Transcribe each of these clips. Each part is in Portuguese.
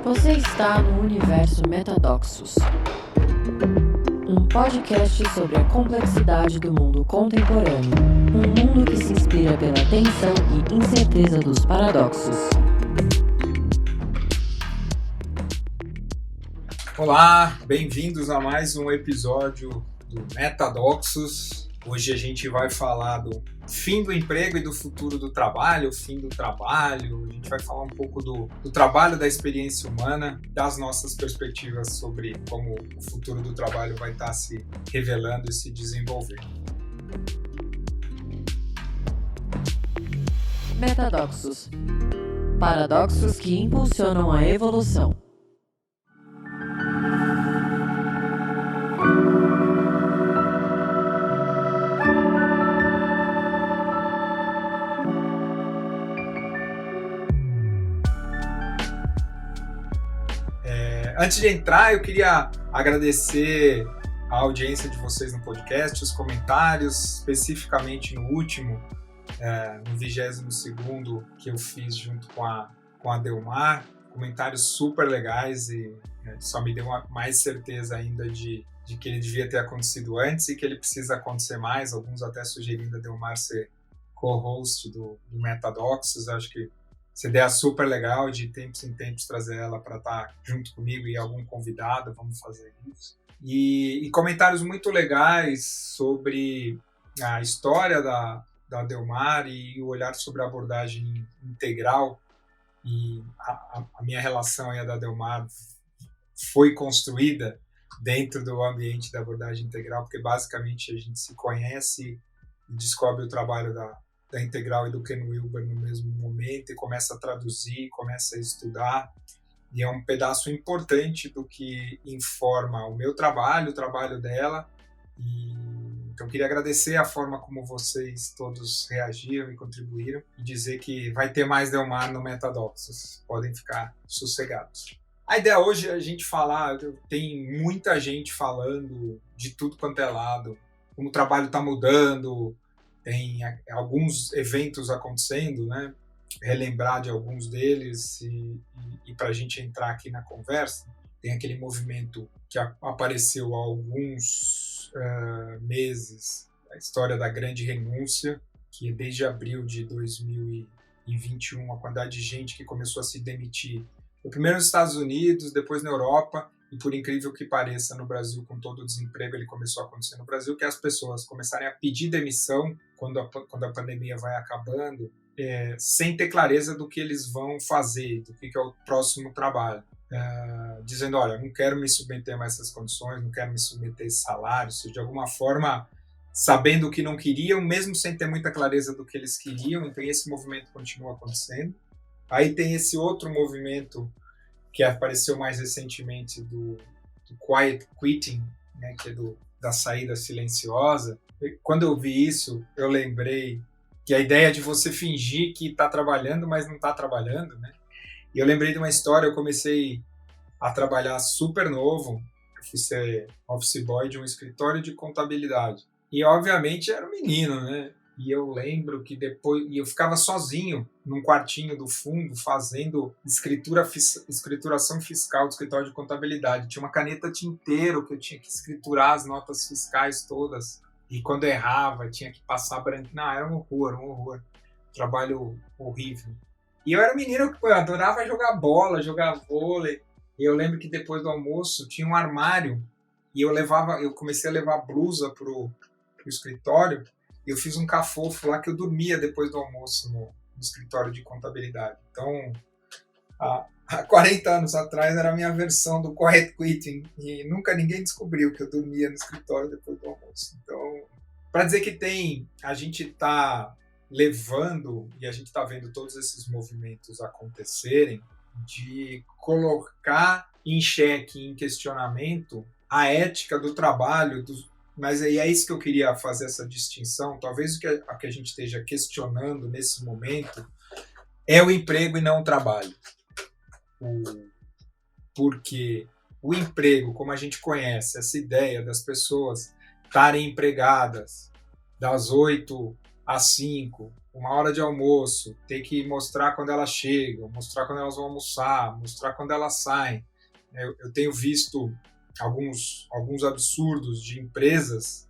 Você está no universo Metadoxos, um podcast sobre a complexidade do mundo contemporâneo, um mundo que se inspira pela tensão e incerteza dos paradoxos. Olá, bem-vindos a mais um episódio do Metadoxos. Hoje a gente vai falar do fim do emprego e do futuro do trabalho, o fim do trabalho. A gente vai falar um pouco do trabalho, da experiência humana, das nossas perspectivas sobre como o futuro do trabalho vai estar se revelando e se desenvolvendo. Metadoxos, paradoxos que impulsionam a evolução. Antes de entrar, eu queria agradecer a audiência de vocês no podcast, os comentários, especificamente no último, no 22º que eu fiz junto com a Delmar. Comentários super legais e só me deu mais certeza ainda de que ele devia ter acontecido antes e que ele precisa acontecer mais. Alguns até sugerindo a Delmar ser co-host do Metadoxos. Acho que essa ideia super legal de tempos em tempos trazer ela para estar junto comigo e algum convidado, vamos fazer isso. E comentários muito legais sobre a história da Delmar e o olhar sobre a abordagem integral. E a minha relação e a da Delmar foi construída dentro do ambiente da abordagem integral, porque basicamente a gente se conhece e descobre o trabalho da Integral e do Ken Wilber no mesmo momento e começa a traduzir, começa a estudar, e é um pedaço importante do que informa o meu trabalho, o trabalho dela. E então queria agradecer a forma como vocês todos reagiram e contribuíram e dizer que vai ter mais Delmar no Metadoxos, podem ficar sossegados. A ideia hoje é a gente falar, tem muita gente falando de tudo quanto é lado, como o trabalho está mudando, tem alguns eventos acontecendo, né? Relembrar de alguns deles e para a gente entrar aqui na conversa, tem aquele movimento que apareceu há alguns meses, a história da grande renúncia, que desde abril de 2021, a quantidade de gente que começou a se demitir, primeiro nos Estados Unidos, depois na Europa, e por incrível que pareça, no Brasil, com todo o desemprego, ele começou a acontecer no Brasil, que as pessoas começarem a pedir demissão quando a pandemia vai acabando, sem ter clareza do que eles vão fazer, do que é o próximo trabalho. Dizendo, olha, não quero me submeter a essas condições, não quero me submeter a esse salário, seja, de alguma forma, sabendo o que não queriam, mesmo sem ter muita clareza do que eles queriam. Então esse movimento continua acontecendo. Aí tem esse outro movimento que apareceu mais recentemente do quiet quitting, né, que é da saída silenciosa. Quando eu vi isso, eu lembrei que a ideia de você fingir que está trabalhando, mas não está trabalhando, né? E eu lembrei de uma história. Eu comecei a trabalhar super novo, eu fui ser office boy de um escritório de contabilidade. E, obviamente, era um menino, né? E eu lembro que depois eu ficava sozinho num quartinho do fundo fazendo escrituração fiscal do escritório de contabilidade. Tinha uma caneta tinteiro que eu tinha que escriturar as notas fiscais todas. E quando eu errava, tinha que passar branco. Não, era um horror. Trabalho horrível. E eu era um menino que adorava jogar bola, jogar vôlei. E eu lembro que depois do almoço tinha um armário e eu comecei a levar blusa pro escritório. Eu fiz um cafofo lá que eu dormia depois do almoço no escritório de contabilidade. Então, há 40 anos atrás era a minha versão do quiet quitting e nunca ninguém descobriu que eu dormia no escritório depois do almoço. Então, para dizer que a gente está levando e a gente está vendo todos esses movimentos acontecerem de colocar em xeque, em questionamento, a ética do trabalho, mas é isso que eu queria fazer essa distinção. Talvez o que a gente esteja questionando nesse momento é o emprego e não o trabalho. Porque o emprego, como a gente conhece, essa ideia das pessoas estarem empregadas das 8 às 5, uma hora de almoço, ter que mostrar quando elas chegam, mostrar quando elas vão almoçar, mostrar quando elas saem. Eu tenho visto alguns absurdos de empresas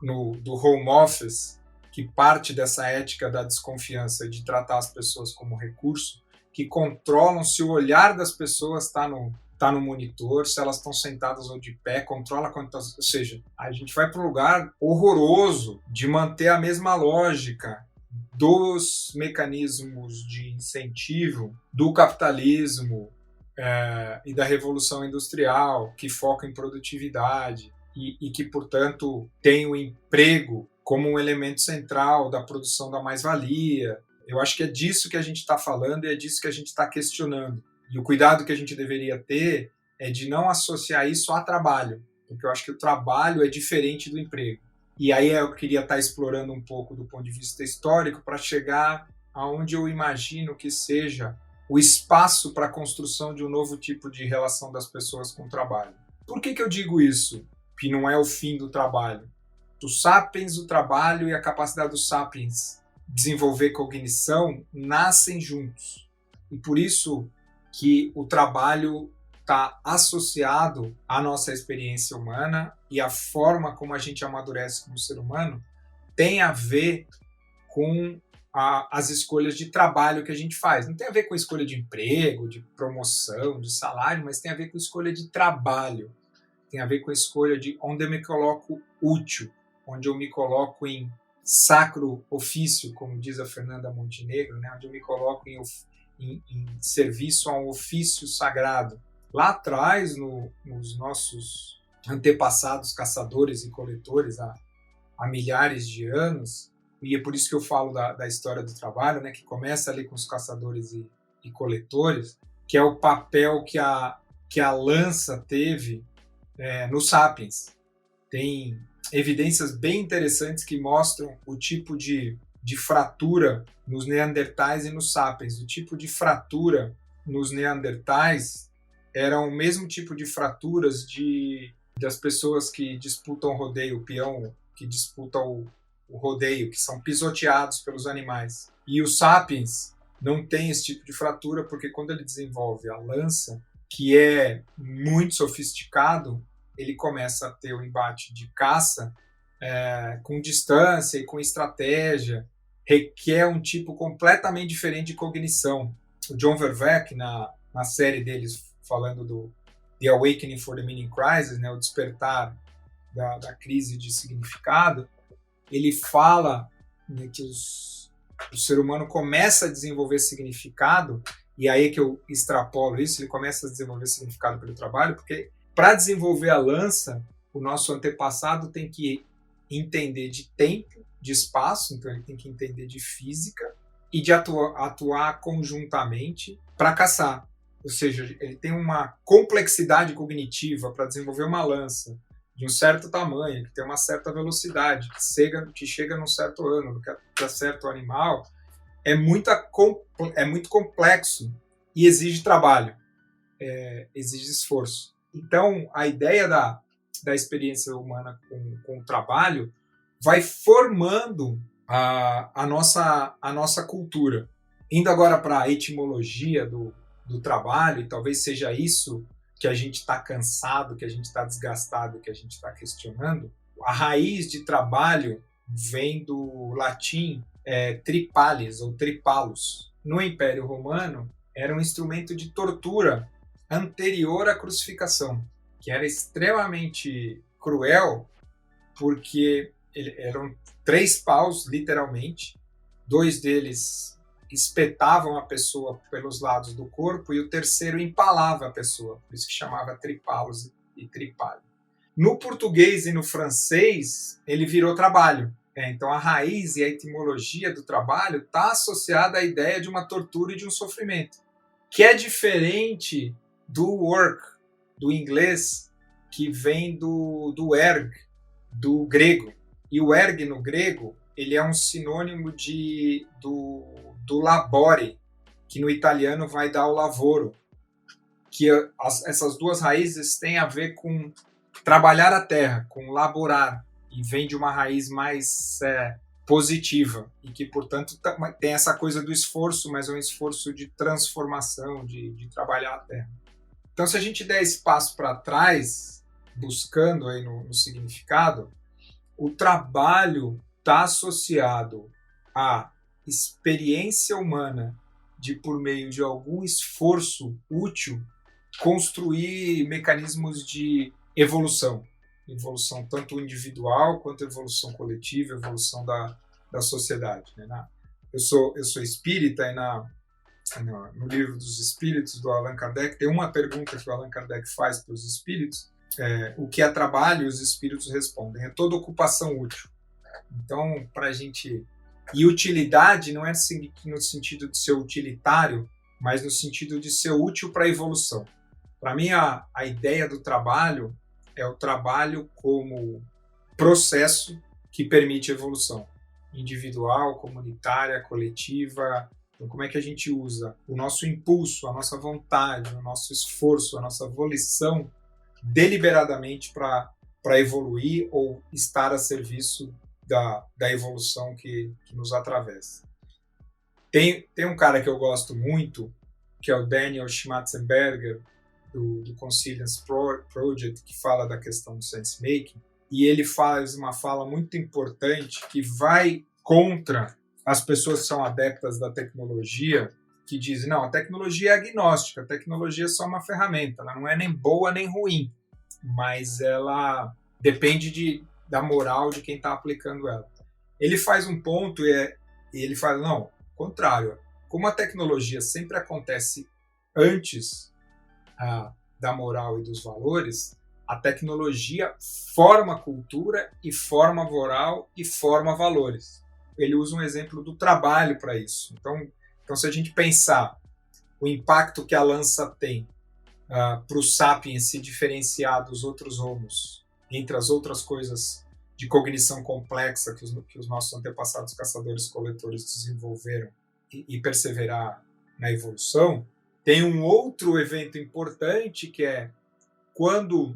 do home office, que parte dessa ética da desconfiança de tratar as pessoas como recurso, que controlam se o olhar das pessoas está no monitor, se elas estão sentadas ou de pé, controla quantas... Ou seja, a gente vai para um lugar horroroso de manter a mesma lógica dos mecanismos de incentivo do capitalismo e da revolução industrial, que foca em produtividade e que, portanto, tem o emprego como um elemento central da produção da mais-valia. Eu acho que é disso que a gente está falando e é disso que a gente está questionando. E o cuidado que a gente deveria ter é de não associar isso a trabalho, porque eu acho que o trabalho é diferente do emprego. E aí eu queria estar explorando um pouco do ponto de vista histórico para chegar aonde eu imagino que seja o espaço para a construção de um novo tipo de relação das pessoas com o trabalho. Por que eu digo isso? Que não é o fim do trabalho. O sapiens, o trabalho e a capacidade do sapiens desenvolver cognição nascem juntos. E por isso que o trabalho está associado à nossa experiência humana e a forma como a gente amadurece como ser humano tem a ver com as escolhas de trabalho que a gente faz. Não tem a ver com a escolha de emprego, de promoção, de salário, mas tem a ver com a escolha de trabalho. Tem a ver com a escolha de onde eu me coloco útil, onde eu me coloco em sacro ofício, como diz a Fernanda Montenegro, né? Onde eu me coloco em serviço a um ofício sagrado. Lá atrás, nos nossos antepassados caçadores e coletores, há milhares de anos, e é por isso que eu falo da história do trabalho, né, que começa ali com os caçadores e coletores, que é o papel que a lança teve no Sapiens. Tem evidências bem interessantes que mostram o tipo de fratura nos Neandertais e nos Sapiens. O tipo de fratura nos Neandertais era o mesmo tipo de fraturas das pessoas que disputam o rodeio, o peão que disputa o rodeio, que são pisoteados pelos animais. E o Sapiens não tem esse tipo de fratura porque quando ele desenvolve a lança, que é muito sofisticado, ele começa a ter o embate de caça com distância e com estratégia, requer um tipo completamente diferente de cognição. O John Vervaeke, na série deles, falando do The Awakening for the Meaning Crisis, né, o despertar da crise de significado, ele fala, né, que o ser humano começa a desenvolver significado, e aí que eu extrapolo isso, ele começa a desenvolver significado pelo trabalho, porque para desenvolver a lança, o nosso antepassado tem que entender de tempo, de espaço, então ele tem que entender de física e de atuar conjuntamente para caçar. Ou seja, ele tem uma complexidade cognitiva para desenvolver uma lança de um certo tamanho, que tem uma certa velocidade, que chega num certo ângulo, que é certo animal, é muito complexo e exige trabalho, exige esforço. Então, a ideia da experiência humana com o trabalho vai formando a nossa cultura. Indo agora para a etimologia do trabalho, e talvez seja isso que a gente está cansado, que a gente está desgastado, que a gente está questionando, a raiz de trabalho vem do latim tripales ou tripalos. No Império Romano, era um instrumento de tortura anterior à crucificação, que era extremamente cruel, porque eram 3 paus, literalmente, 2 deles espetavam a pessoa pelos lados do corpo e o terceiro empalava a pessoa, por isso que chamava tripalos e tripalho. No português e no francês, ele virou trabalho. Então a raiz e a etimologia do trabalho está associada à ideia de uma tortura e de um sofrimento, que é diferente do work, do inglês, que vem do erg, do grego. E o erg no grego, ele é um sinônimo do labore, que no italiano vai dar o lavoro. Que essas duas raízes têm a ver com trabalhar a terra, com laborar, e vem de uma raiz mais positiva e que, portanto, tem essa coisa do esforço, mas é um esforço de transformação, de trabalhar a terra. Então, se a gente der esse passo para trás, buscando aí no significado, o trabalho está associado à experiência humana de, por meio de algum esforço útil, construir mecanismos de evolução tanto individual quanto evolução coletiva, evolução da sociedade. Né? Eu sou espírita e no livro dos Espíritos do Allan Kardec tem uma pergunta que o Allan Kardec faz para os espíritos, o que é trabalho, e os espíritos respondem: é toda ocupação útil. Então, para a gente... E utilidade não é no sentido de ser utilitário, mas no sentido de ser útil para a evolução. Para mim, a ideia do trabalho é o trabalho como processo que permite evolução individual, comunitária, coletiva. Então, como é que a gente usa o nosso impulso, a nossa vontade, o nosso esforço, a nossa volição deliberadamente para evoluir ou estar a serviço da evolução que nos atravessa. Tem um cara que eu gosto muito, que é o Daniel Schmatzenberger, do Conscience Project, que fala da questão do sense-making, e ele faz uma fala muito importante que vai contra as pessoas que são adeptas da tecnologia, que dizem: não, a tecnologia é agnóstica, a tecnologia é só uma ferramenta, ela não é nem boa nem ruim, mas ela depende da moral de quem está aplicando ela. Ele faz um ponto e ele fala: não, ao contrário, como a tecnologia sempre acontece antes da moral e dos valores, a tecnologia forma cultura e forma moral e forma valores. Ele usa um exemplo do trabalho para isso. Então, se a gente pensar o impacto que a lança tem para o sapiens se diferenciar dos outros homos, entre as outras coisas de cognição complexa que os nossos antepassados caçadores-coletores desenvolveram e perseverar na evolução, tem um outro evento importante, que é quando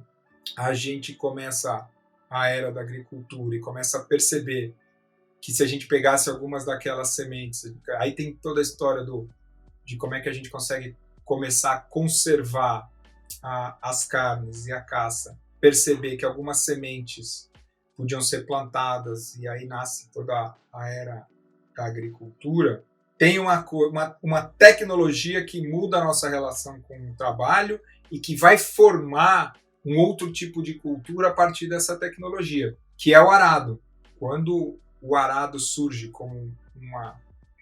a gente começa a era da agricultura e começa a perceber que, se a gente pegasse algumas daquelas sementes, aí tem toda a história de como é que a gente consegue começar a conservar as carnes e a caça, perceber que algumas sementes podiam ser plantadas, e aí nasce toda a era da agricultura. Tem uma tecnologia que muda a nossa relação com o trabalho e que vai formar um outro tipo de cultura a partir dessa tecnologia, que é o arado. Quando o arado surge como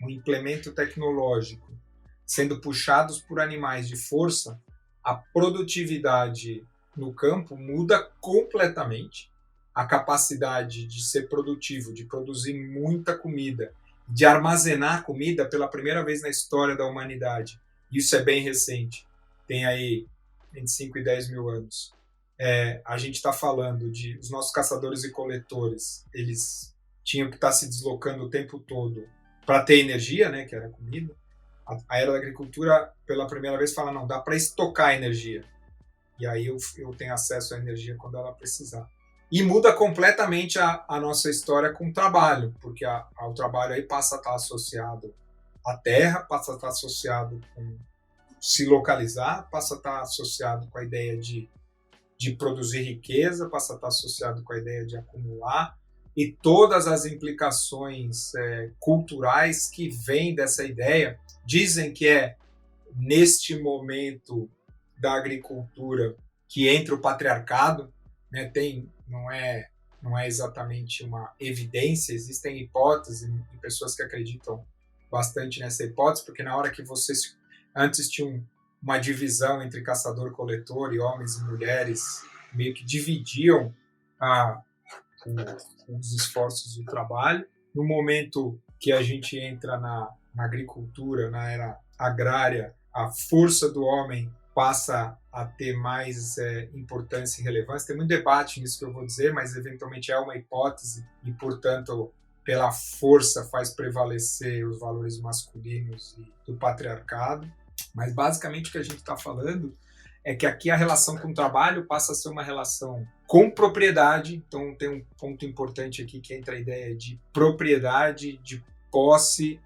um implemento tecnológico, sendo puxados por animais de força, a produtividade no campo muda completamente. A capacidade de ser produtivo, de produzir muita comida, de armazenar comida pela primeira vez na história da humanidade. Isso é bem recente. Tem aí entre 5 e 10 mil anos. A gente está falando de os nossos caçadores e coletores, eles tinham que estar se deslocando o tempo todo para ter energia, né, que era comida. A era da agricultura, pela primeira vez, fala: não, dá para estocar energia. E aí eu tenho acesso à energia quando ela precisar. E muda completamente a nossa história com o trabalho, porque o trabalho aí passa a estar associado à terra, passa a estar associado com se localizar, passa a estar associado com a ideia de produzir riqueza, passa a estar associado com a ideia de acumular, e todas as implicações culturais que vêm dessa ideia. Dizem que é neste momento da agricultura que entra o patriarcado, né? Não é exatamente uma evidência, existem hipóteses e pessoas que acreditam bastante nessa hipótese, porque na hora que antes tinha uma divisão entre caçador-coletor e homens e mulheres, meio que dividiam os esforços do trabalho. No momento que a gente entra na agricultura, na era agrária, a força do homem passa a ter mais importância e relevância. Tem muito debate nisso que eu vou dizer, mas eventualmente é uma hipótese e, portanto, pela força faz prevalecer os valores masculinos e do patriarcado. Mas basicamente o que a gente está falando é que aqui a relação com o trabalho passa a ser uma relação com propriedade. Então tem um ponto importante aqui que entra a ideia de propriedade, de posse,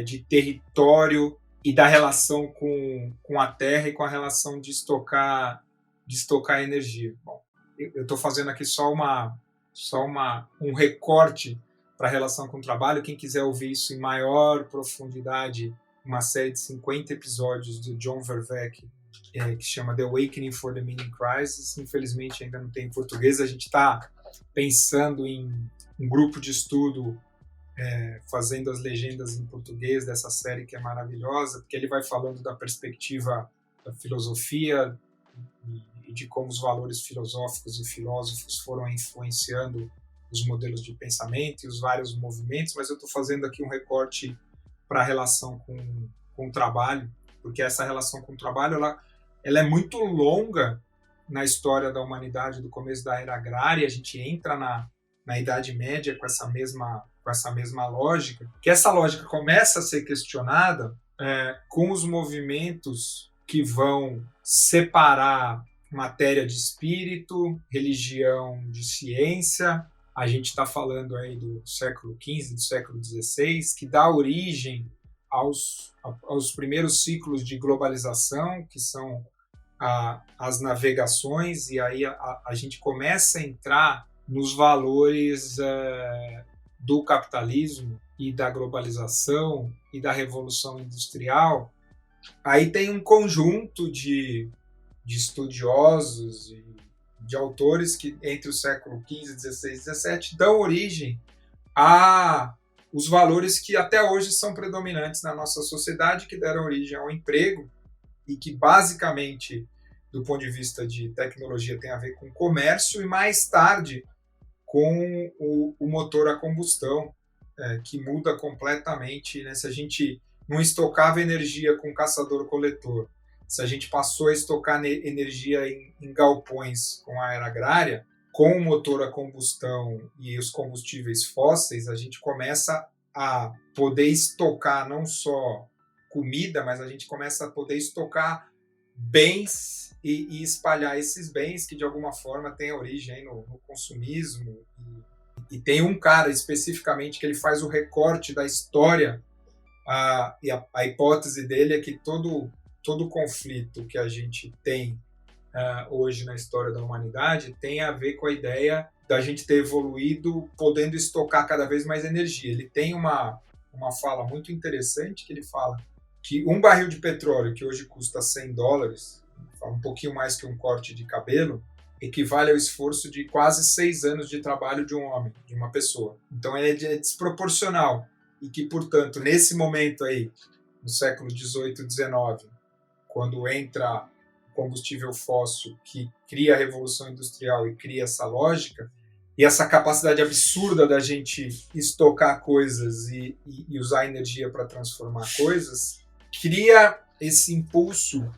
de território e da relação com a terra e com a relação de estocar energia. Bom, eu estou fazendo aqui só um recorte para a relação com o trabalho. Quem quiser ouvir isso em maior profundidade, uma série de 50 episódios do John Vervaeke, que chama The Awakening for the Meaning Crisis. Infelizmente ainda não tem em português. A gente está pensando em um grupo de estudo fazendo as legendas em português dessa série, que é maravilhosa, porque ele vai falando da perspectiva da filosofia e de como os valores filosóficos e filósofos foram influenciando os modelos de pensamento e os vários movimentos, mas eu estou fazendo aqui um recorte para a relação com o trabalho, porque essa relação com o trabalho ela é muito longa na história da humanidade, do começo da era agrária. A gente entra na Idade Média com essa mesma lógica, que essa lógica começa a ser questionada com os movimentos que vão separar matéria de espírito, religião de ciência. A gente está falando aí do século XV, do século XVI, que dá origem aos primeiros ciclos de globalização, que são as navegações, e aí a gente começa a entrar nos valores do capitalismo e da globalização e da revolução industrial. Aí tem um conjunto de estudiosos e de autores que entre o século XV, XVI e XVII dão origem a os valores que até hoje são predominantes na nossa sociedade, que deram origem ao emprego e que basicamente, do ponto de vista de tecnologia, tem a ver com comércio e mais tarde com o motor a combustão, que muda completamente, né? Se a gente não estocava energia com caçador-coletor, se a gente passou a estocar energia em galpões com a era agrária, com o motor a combustão e os combustíveis fósseis, a gente começa a poder estocar não só comida, mas a gente começa a poder estocar bens e espalhar esses bens, que de alguma forma têm origem no consumismo. E tem um cara especificamente que ele faz o recorte da história, e a hipótese dele é que todo conflito que a gente tem hoje na história da humanidade tem a ver com a ideia da gente ter evoluído podendo estocar cada vez mais energia. Ele tem uma fala muito interessante, que ele fala que um barril de petróleo, que hoje custa $100, um pouquinho mais que um corte de cabelo, equivale ao esforço de quase 6 anos de trabalho de um homem, de uma pessoa. Então é desproporcional. E que, portanto, nesse momento aí, no século XVIII e XIX, quando entra o combustível fóssil, que cria a Revolução Industrial e cria essa lógica, e essa capacidade absurda da gente estocar coisas e usar energia para transformar coisas, cria esse impulso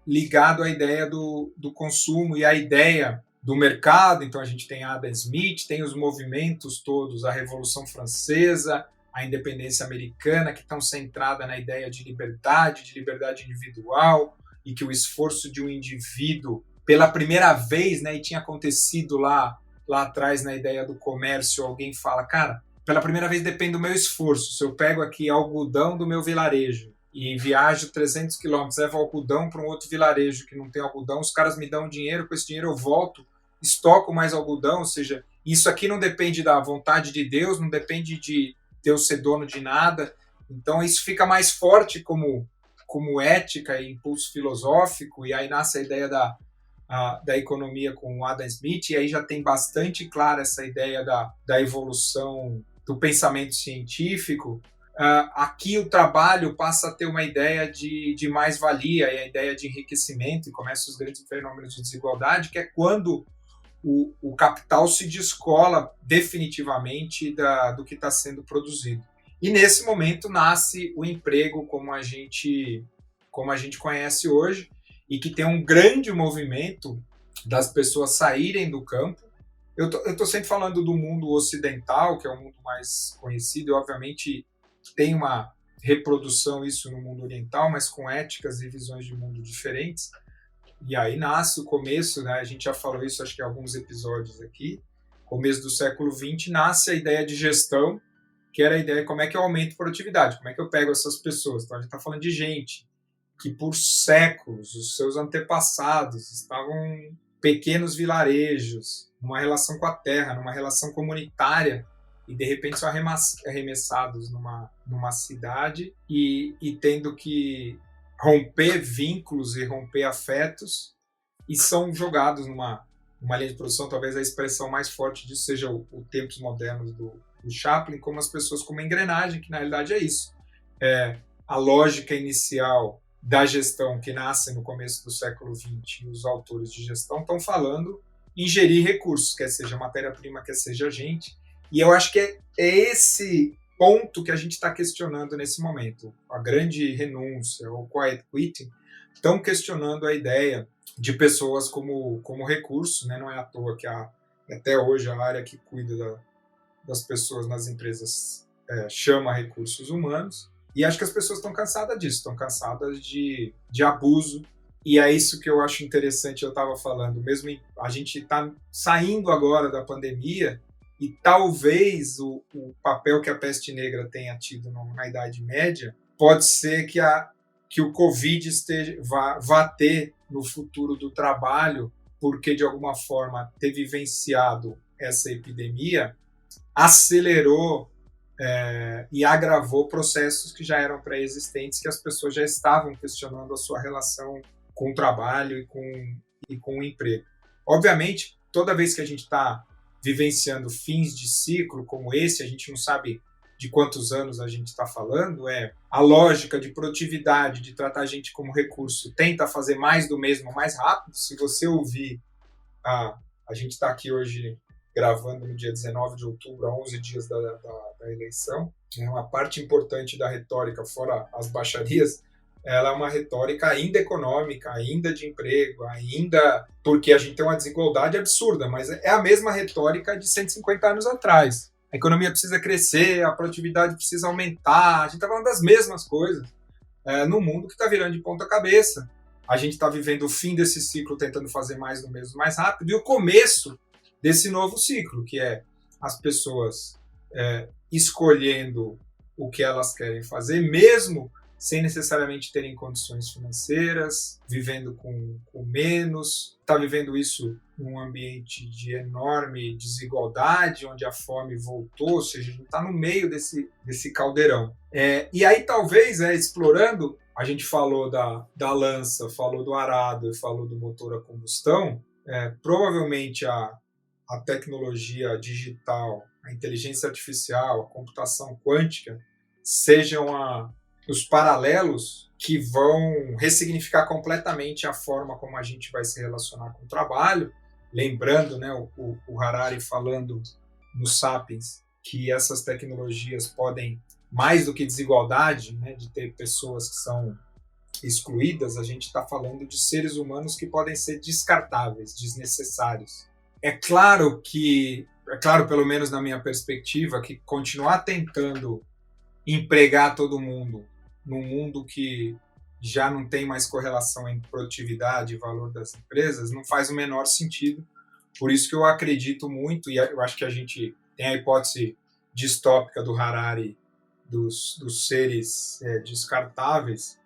ligado à ideia do consumo e à ideia do mercado. Então a gente tem Adam Smith, tem os movimentos todos, a Revolução Francesa, a independência americana, que estão centradas na ideia de liberdade individual, e que o esforço de um indivíduo, pela primeira vez, né, e tinha acontecido lá atrás na ideia do comércio, alguém fala, cara, pela primeira vez depende do meu esforço. Se eu pego aqui algodão do meu vilarejo e viajo 300 quilômetros, levo algodão para um outro vilarejo que não tem algodão, os caras me dão dinheiro, com esse dinheiro eu volto, estoco mais algodão. Ou seja, isso aqui não depende da vontade de Deus, não depende de Deus ser dono de nada. Então isso fica mais forte como ética e impulso filosófico, e aí nasce a ideia da economia com o Adam Smith, e aí já tem bastante clara essa ideia da evolução do pensamento científico. Aqui o trabalho passa a ter uma ideia de mais-valia e a ideia de enriquecimento, e começam os grandes fenômenos de desigualdade, que é quando o capital se descola definitivamente do que está sendo produzido. E nesse momento nasce o emprego como a gente conhece hoje, e que tem um grande movimento das pessoas saírem do campo. Eu tô sempre falando do mundo ocidental, que é o mundo mais conhecido, e obviamente tem uma reprodução isso no mundo oriental, mas com éticas e visões de mundo diferentes. E aí nasce o começo, né? A gente já falou isso acho que em alguns episódios aqui, começo do século XX, nasce a ideia de gestão, que era a ideia de como é que eu aumento a produtividade, como é que eu pego essas pessoas. Então a gente está falando de gente que por séculos, os seus antepassados estavam em pequenos vilarejos, numa relação com a terra, numa relação comunitária, e de repente são arremessados numa cidade e tendo que romper vínculos e romper afetos, e são jogados numa linha de produção. Talvez a expressão mais forte disso seja o Tempos Modernos do Chaplin, como as pessoas como engrenagem, que na realidade é isso. A lógica inicial da gestão que nasce no começo do século XX, e os autores de gestão estão falando em gerir recursos, quer seja matéria-prima, quer seja gente, e eu acho que é esse ponto que a gente está questionando nesse momento. A grande renúncia, o quiet quitting, estão questionando a ideia de pessoas como recurso, né? Não é à toa que até hoje a área que cuida das pessoas nas empresas chama recursos humanos, e acho que as pessoas estão cansadas disso, estão cansadas de abuso, e é isso que eu acho interessante. Eu estava falando, mesmo a gente está saindo agora da pandemia, e talvez o papel que a peste negra tenha tido na Idade Média, pode ser que o Covid vá ter no futuro do trabalho, porque de alguma forma ter vivenciado essa epidemia acelerou e agravou processos que já eram pré-existentes, que as pessoas já estavam questionando a sua relação com o trabalho e com o emprego. Obviamente, toda vez que a gente está vivenciando fins de ciclo como esse, a gente não sabe de quantos anos a gente está falando, a lógica de produtividade, de tratar a gente como recurso, tenta fazer mais do mesmo mais rápido. Se você ouvir, a gente está aqui hoje gravando no dia 19 de outubro, a 11 dias da eleição, uma parte importante da retórica, fora as baixarias, ela é uma retórica ainda econômica, ainda de emprego, ainda porque a gente tem uma desigualdade absurda, mas é a mesma retórica de 150 anos atrás. A economia precisa crescer, a produtividade precisa aumentar, a gente está falando das mesmas coisas no mundo que está virando de ponta cabeça. A gente está vivendo o fim desse ciclo, tentando fazer mais do mesmo mais rápido, e o começo desse novo ciclo, que é as pessoas escolhendo o que elas querem fazer, mesmo sem necessariamente terem condições financeiras, vivendo com menos, está vivendo isso num ambiente de enorme desigualdade, onde a fome voltou, ou seja, a gente está no meio desse caldeirão. E aí talvez, explorando, a gente falou da lança, falou do arado e falou do motor a combustão, provavelmente a tecnologia digital, a inteligência artificial, a computação quântica, sejam os paralelos que vão ressignificar completamente a forma como a gente vai se relacionar com o trabalho. Lembrando, né, o Harari falando no Sapiens que essas tecnologias podem, mais do que desigualdade, né, de ter pessoas que são excluídas, a gente está falando de seres humanos que podem ser descartáveis, desnecessários. É claro, pelo menos na minha perspectiva, que continuar tentando empregar todo mundo num mundo que já não tem mais correlação entre produtividade e valor das empresas não faz o menor sentido. Por isso que eu acredito muito, e eu acho que a gente tem a hipótese distópica do Harari dos seres descartáveis,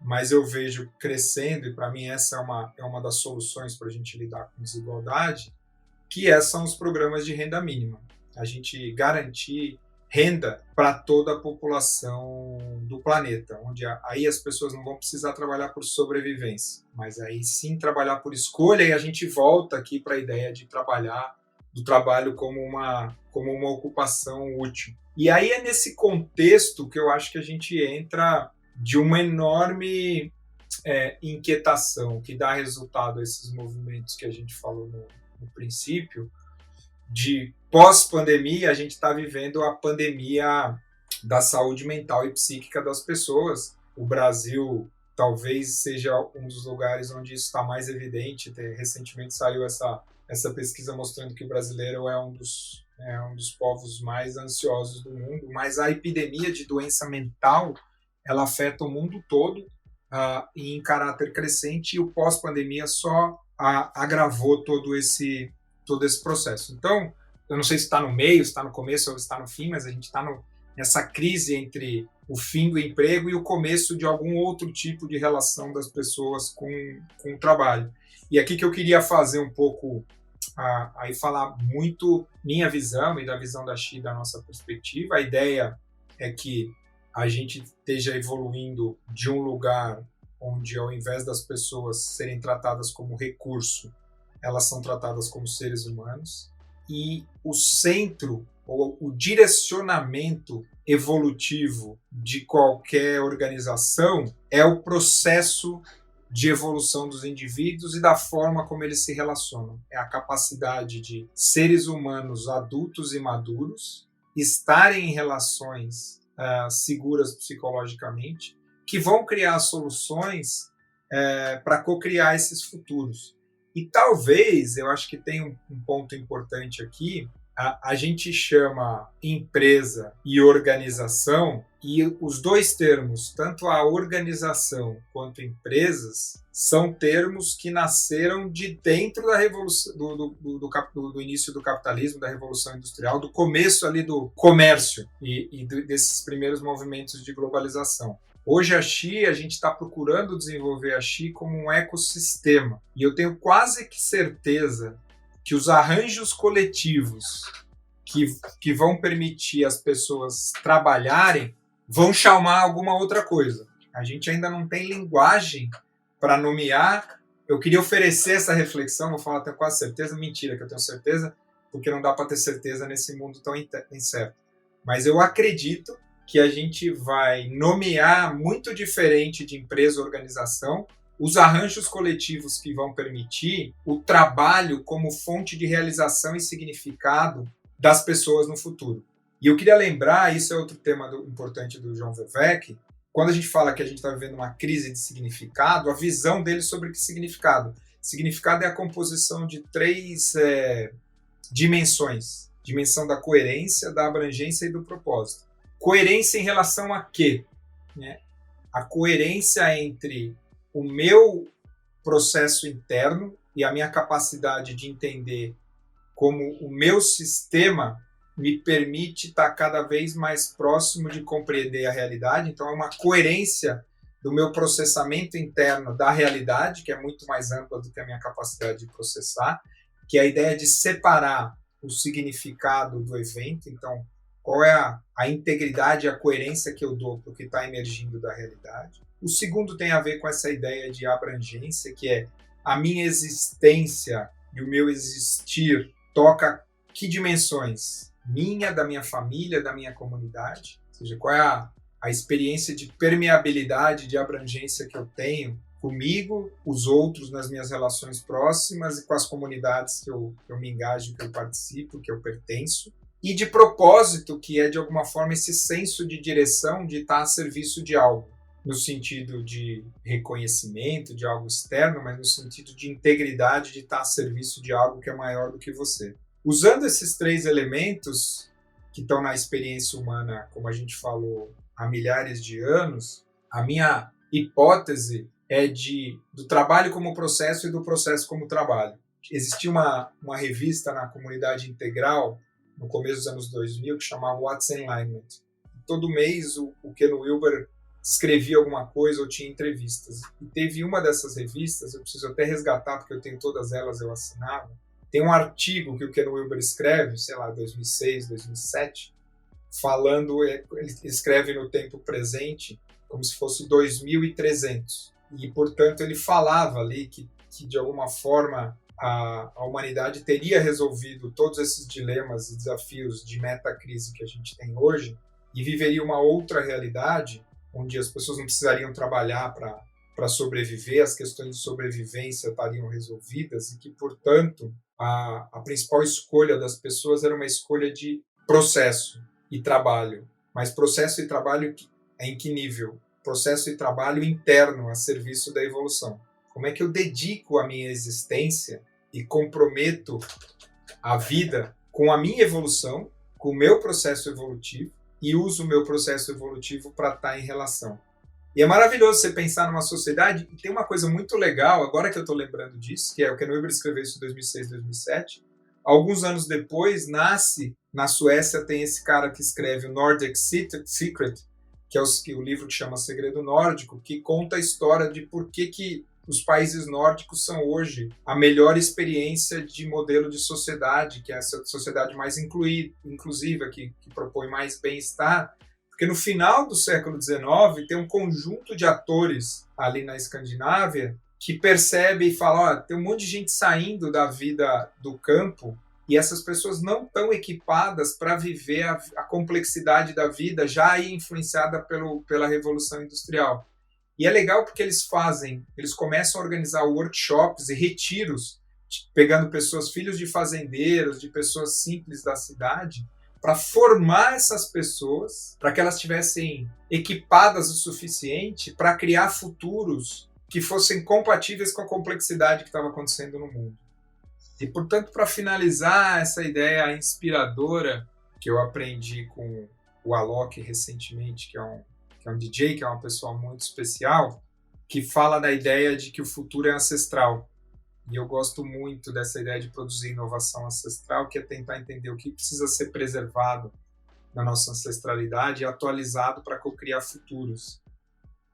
mas eu vejo crescendo, e para mim essa é uma das soluções para a gente lidar com desigualdade, que são os programas de renda mínima. A gente garantir renda para toda a população do planeta, onde aí as pessoas não vão precisar trabalhar por sobrevivência, mas aí sim trabalhar por escolha, e a gente volta aqui para a ideia de do trabalho como uma ocupação útil. E aí é nesse contexto que eu acho que a gente entra de uma enorme inquietação que dá resultado a esses movimentos que a gente falou no princípio, de pós-pandemia. A gente está vivendo a pandemia da saúde mental e psíquica das pessoas. O Brasil talvez seja um dos lugares onde isso está mais evidente. Recentemente saiu essa pesquisa mostrando que o brasileiro é um dos povos mais ansiosos do mundo, mas a epidemia de doença mental ela afeta o mundo todo em caráter crescente, e o pós-pandemia só agravou todo esse processo. Então, eu não sei se está no meio, se está no começo ou se está no fim, mas a gente está nessa crise entre o fim do emprego e o começo de algum outro tipo de relação das pessoas com o trabalho. E aqui que eu queria fazer um pouco, aí falar muito minha visão e da visão da Xi, da nossa perspectiva. A ideia é que a gente esteja evoluindo de um lugar onde, ao invés das pessoas serem tratadas como recurso, elas são tratadas como seres humanos. E o centro, ou o direcionamento evolutivo de qualquer organização é o processo de evolução dos indivíduos e da forma como eles se relacionam. É a capacidade de seres humanos adultos e maduros estarem em relações seguras psicologicamente, que vão criar soluções para co-criar esses futuros. E talvez, eu acho que tem um ponto importante aqui, a gente chama empresa e organização, e os dois termos, tanto a organização quanto empresas, são termos que nasceram de dentro da revolução, do início do capitalismo, da Revolução Industrial, do começo ali do comércio e desses primeiros movimentos de globalização. Hoje a gente está procurando desenvolver a Xi como um ecossistema. E eu tenho quase que certeza que os arranjos coletivos que vão permitir as pessoas trabalharem vão chamar alguma outra coisa. A gente ainda não tem linguagem para nomear. Eu queria oferecer essa reflexão, vou falar, tenho quase certeza, mentira que eu tenho certeza, porque não dá para ter certeza nesse mundo tão incerto. Mas eu acredito que a gente vai nomear muito diferente de empresa ou organização os arranjos coletivos que vão permitir o trabalho como fonte de realização e significado das pessoas no futuro. E eu queria lembrar, isso é outro tema importante do John Vervaeke, quando a gente fala que a gente está vivendo uma crise de significado, a visão dele sobre o que é significado. Significado é a composição de 3 dimensões. Dimensão da coerência, da abrangência e do propósito. Coerência em relação a quê? A coerência entre o meu processo interno e a minha capacidade de entender como o meu sistema me permite estar cada vez mais próximo de compreender a realidade. Então, é uma coerência do meu processamento interno da realidade, que é muito mais ampla do que a minha capacidade de processar, que é a ideia de separar o significado do evento. Então, qual é a integridade e a coerência que eu dou para o que está emergindo da realidade. O segundo tem a ver com essa ideia de abrangência, que é a minha existência e o meu existir toca que dimensões? Minha, da minha família, da minha comunidade? Ou seja, qual é a experiência de permeabilidade, de abrangência que eu tenho comigo, os outros nas minhas relações próximas e com as comunidades que eu me engajo, que eu participo, que eu pertenço? E de propósito, que é de alguma forma esse senso de direção, de estar a serviço de algo, no sentido de reconhecimento, de algo externo, mas no sentido de integridade, de estar a serviço de algo que é maior do que você. Usando esses 3 elementos que estão na experiência humana, como a gente falou, há milhares de anos, a minha hipótese é do trabalho como processo e do processo como trabalho. Existia uma revista na comunidade integral, no começo dos anos 2000, que chamava What's in Alignment. Todo mês o Ken Wilber escrevia alguma coisa ou tinha entrevistas. E teve uma dessas revistas, eu preciso até resgatar, porque eu tenho todas elas, eu assinava. Tem um artigo que o Ken Wilber escreve, sei lá, 2006, 2007, falando, ele escreve no tempo presente, como se fosse 2300. E, portanto, ele falava ali que de alguma forma, a humanidade teria resolvido todos esses dilemas e desafios de metacrise que a gente tem hoje e viveria uma outra realidade onde as pessoas não precisariam trabalhar para sobreviver, as questões de sobrevivência estariam resolvidas e que, portanto, a principal escolha das pessoas era uma escolha de processo e trabalho. Mas processo e trabalho em que nível? Processo e trabalho interno a serviço da evolução. Como é que eu dedico a minha existência e comprometo a vida com a minha evolução, com o meu processo evolutivo, e uso o meu processo evolutivo para estar em relação. E é maravilhoso você pensar numa sociedade, e tem uma coisa muito legal, agora que eu estou lembrando disso, que é o Ken Wilber escreveu isso em 2006, 2007. Alguns anos depois, nasce, na Suécia tem esse cara que escreve o Nordic Secret, que é o livro que chama Segredo Nórdico, que conta a história de por que os países nórdicos são hoje a melhor experiência de modelo de sociedade, que é essa sociedade mais inclusiva, que propõe mais bem-estar. Porque no final do século XIX tem um conjunto de atores ali na Escandinávia que percebe e fala, tem um monte de gente saindo da vida do campo e essas pessoas não estão equipadas para viver a complexidade da vida já aí influenciada pela Revolução Industrial. E é legal porque eles começam a organizar workshops e retiros, pegando pessoas, filhos de fazendeiros, de pessoas simples da cidade, para formar essas pessoas, para que elas estivessem equipadas o suficiente para criar futuros que fossem compatíveis com a complexidade que estava acontecendo no mundo. E, portanto, para finalizar essa ideia inspiradora que eu aprendi com o Alok recentemente, que é um DJ, que é uma pessoa muito especial, que fala da ideia de que o futuro é ancestral. E eu gosto muito dessa ideia de produzir inovação ancestral, que é tentar entender o que precisa ser preservado na nossa ancestralidade e atualizado para co-criar futuros.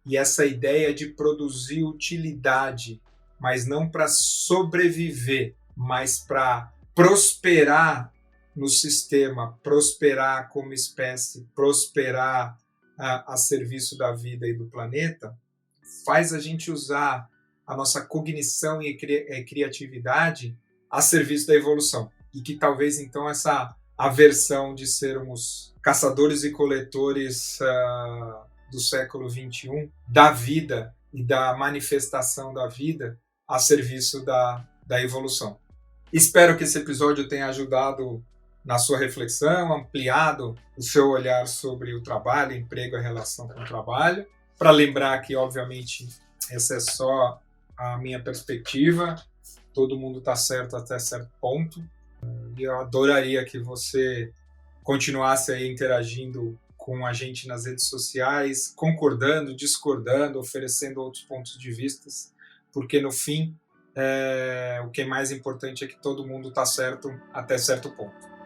E essa ideia de produzir utilidade, mas não para sobreviver, mas para prosperar no sistema, prosperar como espécie, prosperar a serviço da vida e do planeta, faz a gente usar a nossa cognição e criatividade a serviço da evolução. E que talvez, então, essa aversão de sermos caçadores e coletores do século XXI, da vida e da manifestação da vida a serviço da evolução. Espero que esse episódio tenha ajudado na sua reflexão, ampliado o seu olhar sobre o trabalho, o emprego e a relação com o trabalho. Para lembrar que, obviamente, essa é só a minha perspectiva, todo mundo está certo até certo ponto, e eu adoraria que você continuasse aí interagindo com a gente nas redes sociais, concordando, discordando, oferecendo outros pontos de vista, porque no fim, o que é mais importante é que todo mundo está certo até certo ponto.